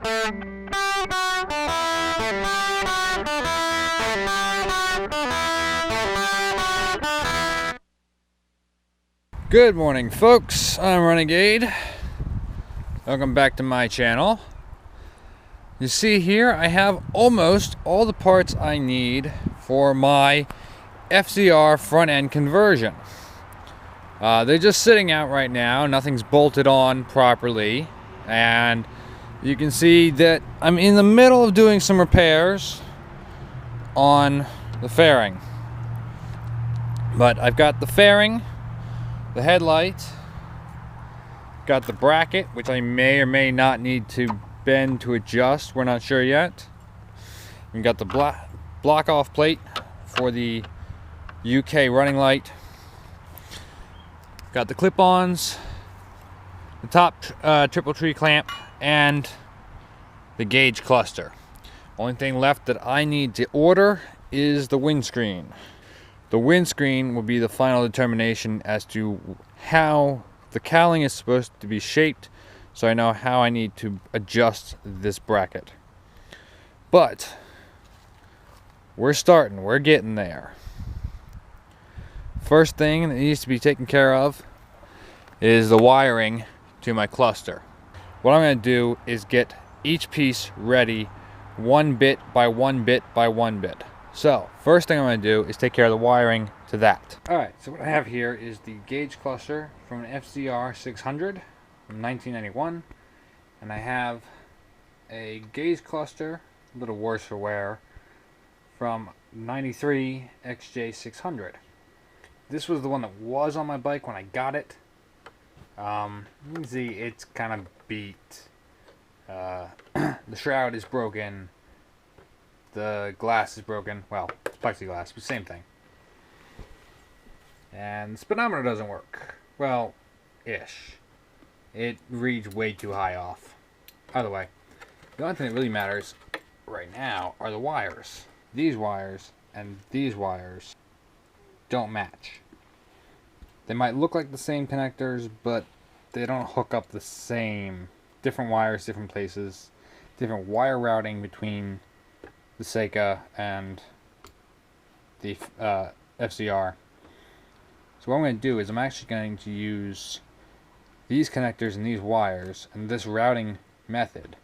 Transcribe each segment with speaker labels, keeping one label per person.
Speaker 1: Good morning, folks. I'm Renegade. Welcome back to my channel. You see here I have almost all the parts I need for my FZR front end conversion. They're just sitting out right now. Nothing's bolted on properly, and you can see that I'm in the middle of doing some repairs on the fairing. But I've got the fairing, the headlight, got the bracket, which I may or may not need to bend to adjust. We're not sure yet. We got the block off plate for the UK running light. Got the clip-ons, the top triple tree clamp, and the gauge cluster. Only thing left that I need to order is the windscreen. The windscreen will be the final determination as to how the cowling is supposed to be shaped, so I know how I need to adjust this bracket. But we're starting, we're getting there. First thing that needs to be taken care of is the wiring to my cluster. What I'm going to do is get each piece ready 1 bit by 1 bit by 1 bit. So, first thing I'm going to do is take care of the wiring to that. Alright, so what I have here is the gauge cluster from an FZR 600 from 1991. And I have a gauge cluster, a little worse for wear, from 93 XJ600. This was the one that was on my bike when I got it. You can see it's kind of beat. The shroud is broken. The glass is broken. Well, it's plexiglass, but same thing. And the speedometer doesn't work. Well, ish. It reads way too high off. Either way, the only thing that really matters right now are the wires. These wires and these wires don't match. They might look like the same connectors, but they don't hook up the same. Different wires, different places, different wire routing between the Seika and the FZR. So what I'm going to do is I'm actually going to use these connectors and these wires and this routing method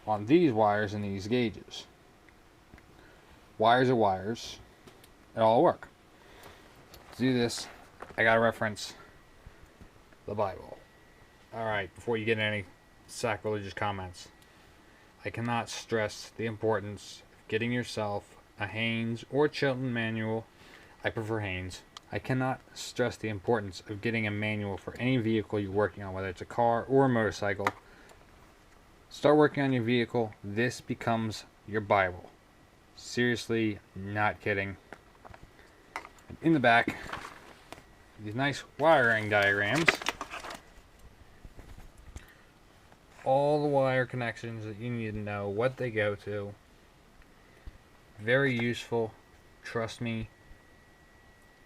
Speaker 1: on these wires and these gauges. Wires are wires. It'll all work. To do this, I gotta reference the Bible. Alright, before you get any sacrilegious comments, I cannot stress the importance of getting yourself a Haynes or Chilton manual. I prefer Haynes. I cannot stress the importance of getting a manual for any vehicle you're working on, whether it's a car or a motorcycle. Start working on your vehicle. This becomes your Bible. Seriously, not kidding. In the back, these nice wiring diagrams. All the wire connections that you need to know, what they go to. Very useful. Trust me.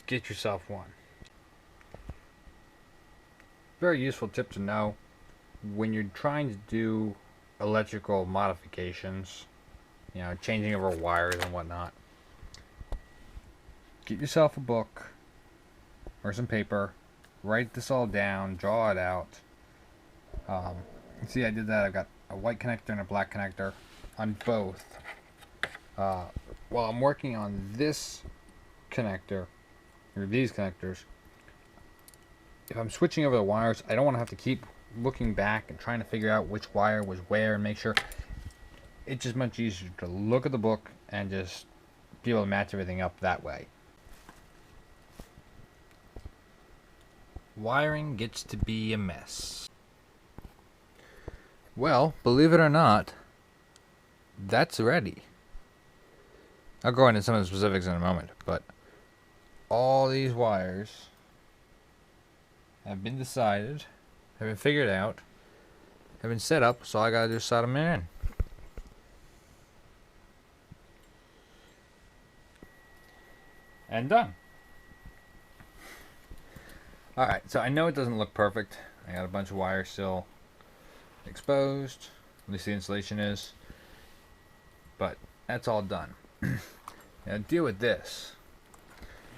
Speaker 1: Get yourself one. Very useful tip to know when you're trying to do electrical modifications, you know, changing over wires and whatnot. Get yourself a book or some paper, write this all down, draw it out. See, I did that. I've got a white connector and a black connector on both. While I'm working on this connector, or these connectors, if I'm switching over the wires, I don't want to have to keep looking back and trying to figure out which wire was where and make sure. It's just much easier to look at the book and just be able to match everything up that way. Wiring gets to be a mess. Well, believe it or not, that's ready. I'll go into some of the specifics in a moment, but all these wires have been decided, have been figured out, have been set up, so I gotta just solder them in. And done. Alright, so I know it doesn't look perfect. I got a bunch of wires still exposed. at least the insulation is. But that's all done. Now deal with this.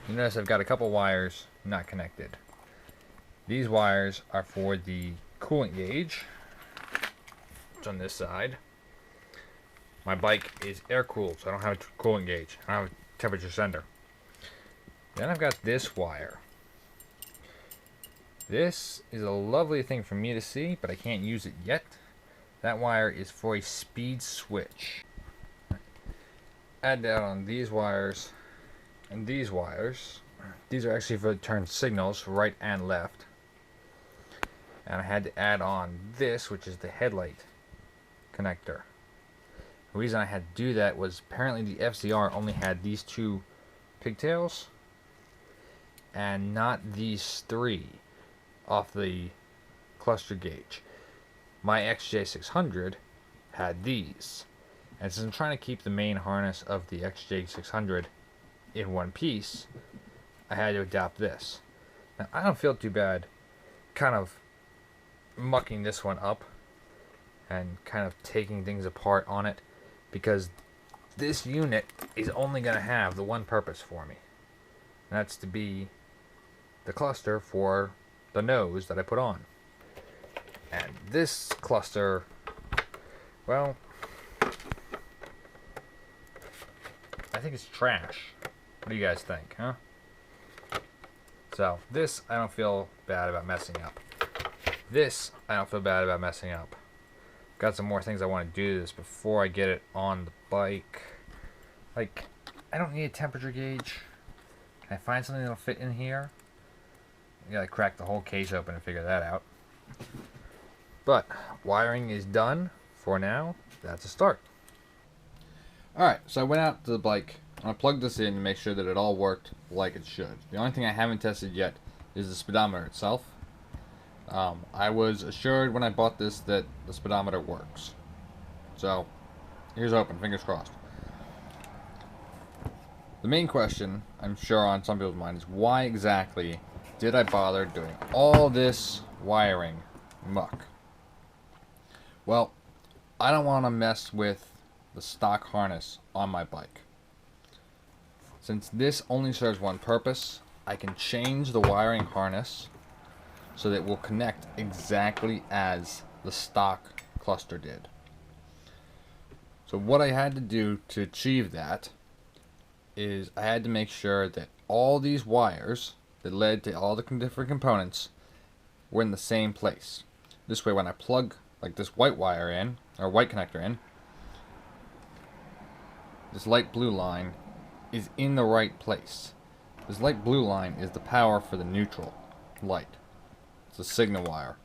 Speaker 1: You notice I've got a couple wires not connected. These wires are for the coolant gauge. It's on this side. My bike is air cooled, so I don't have a coolant gauge. I don't have a temperature sender. Then I've got this wire. This is a lovely thing for me to see, but I can't use it yet. That wire is for a speed switch. Add that on these wires and these wires. These are actually for turn signals, right and left. And I had to add on this, which is the headlight connector. The reason I had to do that was apparently the FZR only had these two pigtails and not these three off the cluster gauge. My XJ600 had these, and since I'm trying to keep the main harness of the XJ600 in one piece, I had to adapt this. Now I don't feel too bad kind of mucking this one up and kind of taking things apart on it, because this unit is only going to have the one purpose for me, and that's to be the cluster for the nose that I put on. And this cluster, well, I think it's trash. What do you guys think, huh? So this I don't feel bad about messing up. This I don't feel bad about messing up. Got some more things I want to do to this before I get it on the bike. Like, I don't need a temperature gauge. Can I find something that'll fit in here? I gotta crack the whole case open and figure that out. But wiring is done for now. That's a start. Alright, so I went out to the bike. I plugged this in to make sure that it all worked like it should. The only thing I haven't tested yet is the speedometer itself. I was assured when I bought this that the speedometer works. So, here's hoping, fingers crossed. The main question, I'm sure on some people's minds, is why exactly did I bother doing all this wiring muck? Well, I don't want to mess with the stock harness on my bike. Since this only serves one purpose, I can change the wiring harness so that it will connect exactly as the stock cluster did. So what I had to do to achieve that is I had to make sure that all these wires that led to all the different components were in the same place. This way when I plug like this white wire in, or white connector in, this light blue line is in the right place. This light blue line is the power for the neutral light. It's a signal wire.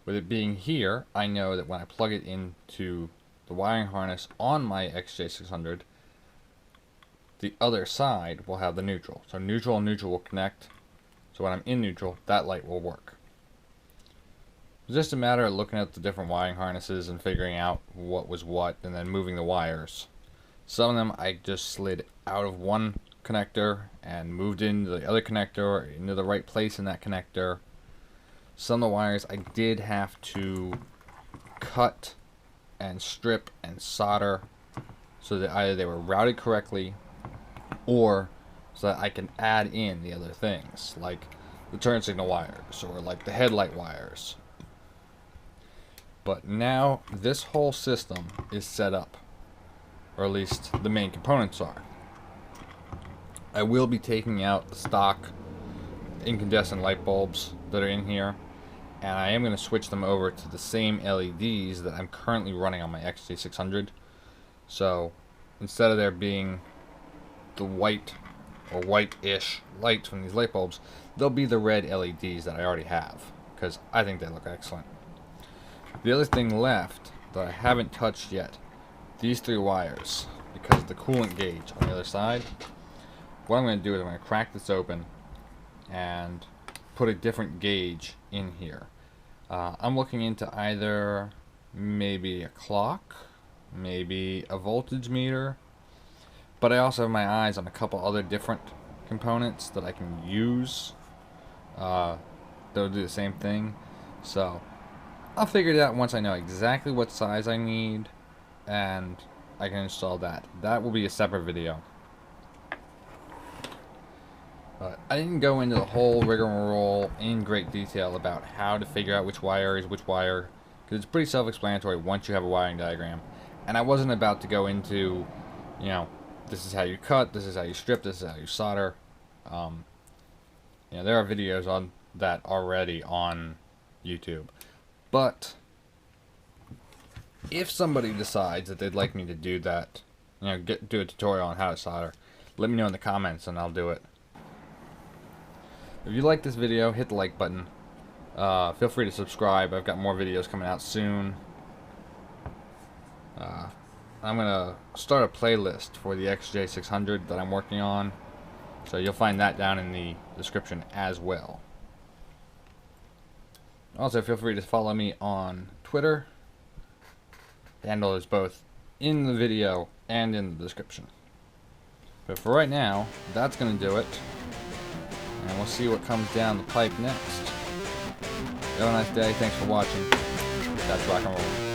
Speaker 1: With it being here, I know that when I plug it into the wiring harness on my XJ600, the other side will have the neutral. So neutral and neutral will connect. So when I'm in neutral, that light will work. It's just a matter of looking at the different wiring harnesses and figuring out what was what and then moving the wires. Some of them I just slid out of one connector and moved into the other connector or into the right place in that connector. Some of the wires I did have to cut and strip and solder so that either they were routed correctly or so that I can add in the other things like the turn signal wires or like the headlight wires. But now this whole system is set up, or at least the main components are. I will be taking out the stock incandescent light bulbs that are in here, and I am going to switch them over to the same LEDs that I'm currently running on my XJ600. So instead of there being the white or white-ish lights from these light bulbs, they'll be the red LEDs that I already have, because I think they look excellent. The other thing left that I haven't touched yet, these three wires, because the coolant gauge on the other side. What I'm going to do is I'm going to crack this open and put a different gauge in here. I'm looking into either maybe a clock, maybe a voltage meter, but I also have my eyes on a couple other different components that I can use that'll do the same thing. So I'll figure it out once I know exactly what size I need and I can install that. That will be a separate video. But I didn't go into the whole rigmarole in great detail about how to figure out which wire is which wire, because it's pretty self-explanatory once you have a wiring diagram. And I wasn't about to go into, you know, this is how you cut, this is how you strip, this is how you solder. You know, there are videos on that already on YouTube. But if somebody decides that they'd like me to do that, you know, do a tutorial on how to solder, let me know in the comments and I'll do it. If you like this video, hit the like button. Feel free to subscribe. I've got more videos coming out soon. I'm going to start a playlist for the XJ600 that I'm working on. So you'll find that down in the description as well. Also, feel free to follow me on Twitter. The handle is both in the video and in the description. But for right now, that's going to do it. And we'll see what comes down the pipe next. Have a nice day. Thanks for watching. That's rock and roll.